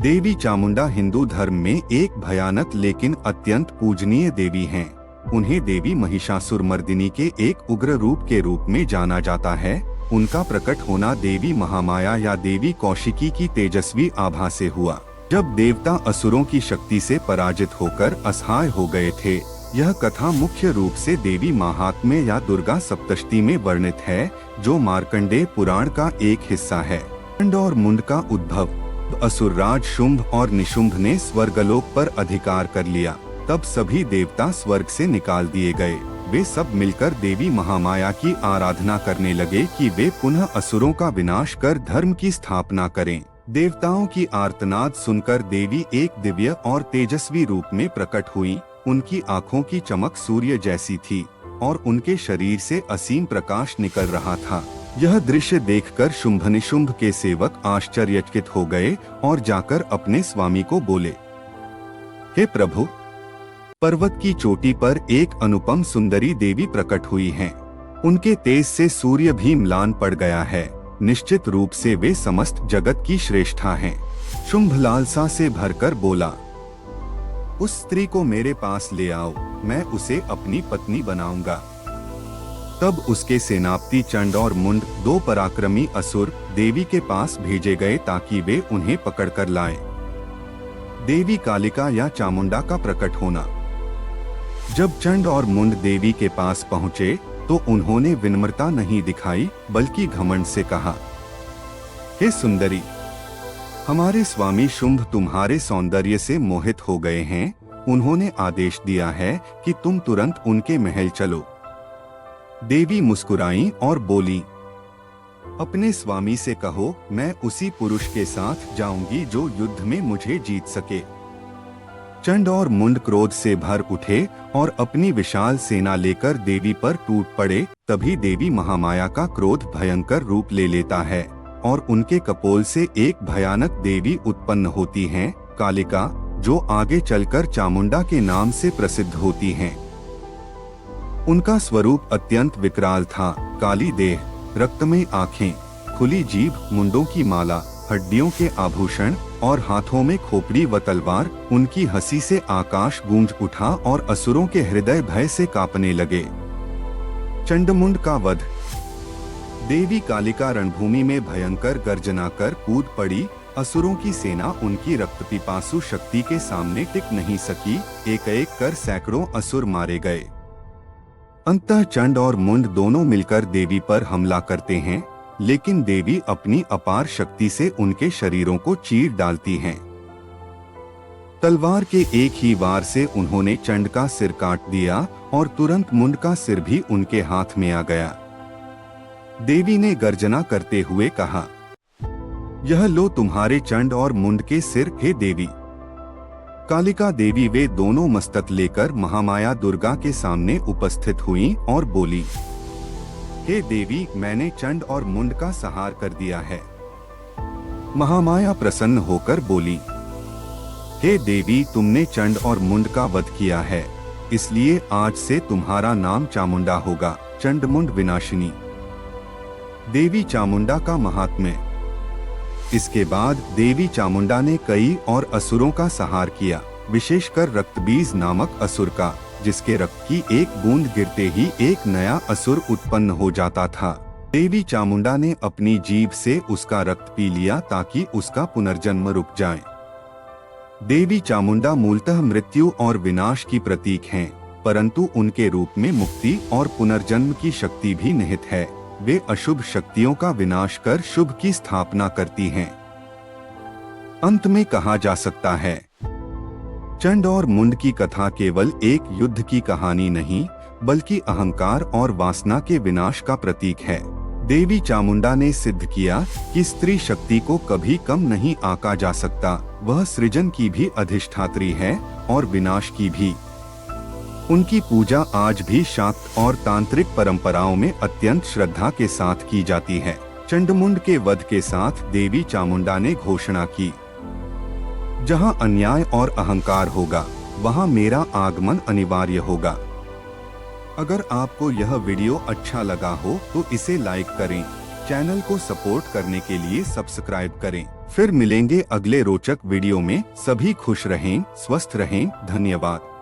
देवी चामुंडा हिंदू धर्म में एक भयानक लेकिन अत्यंत पूजनीय देवी हैं। उन्हें देवी महिषासुरमर्दिनी के एक उग्र रूप के रूप में जाना जाता है। उनका प्रकट होना देवी महामाया या देवी कौशिकी की तेजस्वी आभा से हुआ, जब देवता असुरों की शक्ति से पराजित होकर असहाय हो गए थे। यह कथा मुख्य रूप से देवी महात्म्य या दुर्गा सप्तशती में वर्णित है, जो मार्कंडेय पुराण का एक हिस्सा है। चंड और मुंड का उद्भव। असुरराज शुंभ और निशुंभ ने स्वर्गलोक पर अधिकार कर लिया। तब सभी देवता स्वर्ग से निकाल दिए गए। वे सब मिलकर देवी महामाया की आराधना करने लगे कि वे पुनः असुरों का विनाश कर धर्म की स्थापना करें। देवताओं की आर्तनाद सुनकर देवी एक दिव्य और तेजस्वी रूप में प्रकट हुई। उनकी आँखों की चमक सूर्य जैसी थी और उनके शरीर से असीम प्रकाश निकल रहा था। यह दृश्य देखकर शुंभ निशुंभ के सेवक आश्चर्यचकित हो गए और जाकर अपने स्वामी को बोले, हे प्रभु, पर्वत की चोटी पर एक अनुपम सुंदरी देवी प्रकट हुई हैं। उनके तेज से सूर्य भी म्लान पड़ गया है। निश्चित रूप से वे समस्त जगत की श्रेष्ठा हैं। शुंभ लालसा से भरकर बोला, उस स्त्री को मेरे पास ले आओ, मैं उसे अपनी पत्नी बनाऊंगा। तब उसके सेनापति चंड और मुंड, दो पराक्रमी असुर, देवी के पास भेजे गए ताकि वे उन्हें पकड़कर लाएं। देवी कालिका या चामुंडा का प्रकट होना। जब चंड और मुंड देवी के पास पहुँचे तो उन्होंने विनम्रता नहीं दिखाई बल्कि घमंड से कहा, हे सुंदरी, हमारे स्वामी शुंभ तुम्हारे सौंदर्य से मोहित हो गए हैं। उन्होंने आदेश दिया है कि तुम तुरंत उनके महल चलो। देवी मुस्कुराई और बोली, अपने स्वामी से कहो मैं उसी पुरुष के साथ जाऊंगी जो युद्ध में मुझे जीत सके। चंड और मुंड क्रोध से भर उठे और अपनी विशाल सेना लेकर देवी पर टूट पड़े। तभी देवी महामाया का क्रोध भयंकर रूप ले लेता है और उनके कपोल से एक भयानक देवी उत्पन्न होती हैं, कालिका, जो आगे चलकर चामुंडा के नाम से प्रसिद्ध होती हैं। उनका स्वरूप अत्यंत विकराल था। काली देह, रक्तमय आँखें, खुली जीभ, मुंडों की माला, हड्डियों के आभूषण और हाथों में खोपड़ी व तलवार। उनकी हंसी से आकाश गूंज उठा और असुरों के हृदय भय से कांपने लगे। चंडमुंड का वध। देवी कालिका रणभूमि में भयंकर गर्जना कर कूद पड़ी। असुरों की सेना उनकी रक्तपिपासु शक्ति के सामने टिक नहीं सकी। एक एक कर सैकड़ों असुर मारे गए। अंततः चंड और मुंड दोनों मिलकर देवी पर हमला करते हैं, लेकिन देवी अपनी अपार शक्ति से उनके शरीरों को चीर डालती हैं। तलवार के एक ही वार से उन्होंने चंड का सिर काट दिया और तुरंत मुंड का सिर भी उनके हाथ में आ गया। देवी ने गर्जना करते हुए कहा, यह लो तुम्हारे चंड और मुंड के सिर, हे देवी। कालिका देवी वे दोनों मस्तक लेकर महामाया दुर्गा के सामने उपस्थित हुईं और बोली, हे देवी, मैंने चंड और मुंड का संहार कर दिया है। महामाया प्रसन्न होकर बोली, हे देवी, तुमने चंड और मुंड का वध किया है, इसलिए आज से तुम्हारा नाम चामुंडा होगा, चंडमुंड विनाशिनी। देवी चामुंडा का महात्म्य। इसके बाद देवी चामुंडा ने कई और असुरों का संहार किया, विशेषकर रक्तबीज नामक असुर का, जिसके रक्त की एक बूंद गिरते ही एक नया असुर उत्पन्न हो जाता था। देवी चामुंडा ने अपनी जीभ से उसका रक्त पी लिया ताकि उसका पुनर्जन्म रुक जाए। देवी चामुंडा मूलतः मृत्यु और विनाश की प्रतीक हैं, परंतु उनके रूप में मुक्ति और पुनर्जन्म की शक्ति भी निहित है। वे अशुभ शक्तियों का विनाश कर शुभ की स्थापना करती हैं। अंत में कहा जा सकता है, चंड और मुंड की कथा केवल एक युद्ध की कहानी नहीं, बल्कि अहंकार और वासना के विनाश का प्रतीक है। देवी चामुंडा ने सिद्ध किया कि स्त्री शक्ति को कभी कम नहीं आंका जा सकता। वह सृजन की भी अधिष्ठात्री है और विनाश की भी। उनकी पूजा आज भी शाक्त और तांत्रिक परंपराओं में अत्यंत श्रद्धा के साथ की जाती है। चंडमुंड के वध के साथ देवी चामुंडा ने घोषणा की, जहां अन्याय और अहंकार होगा, वहां मेरा आगमन अनिवार्य होगा। अगर आपको यह वीडियो अच्छा लगा हो तो इसे लाइक करें, चैनल को सपोर्ट करने के लिए सब्सक्राइब करें। फिर मिलेंगे अगले रोचक वीडियो में। सभी खुश रहें, स्वस्थ रहें। धन्यवाद।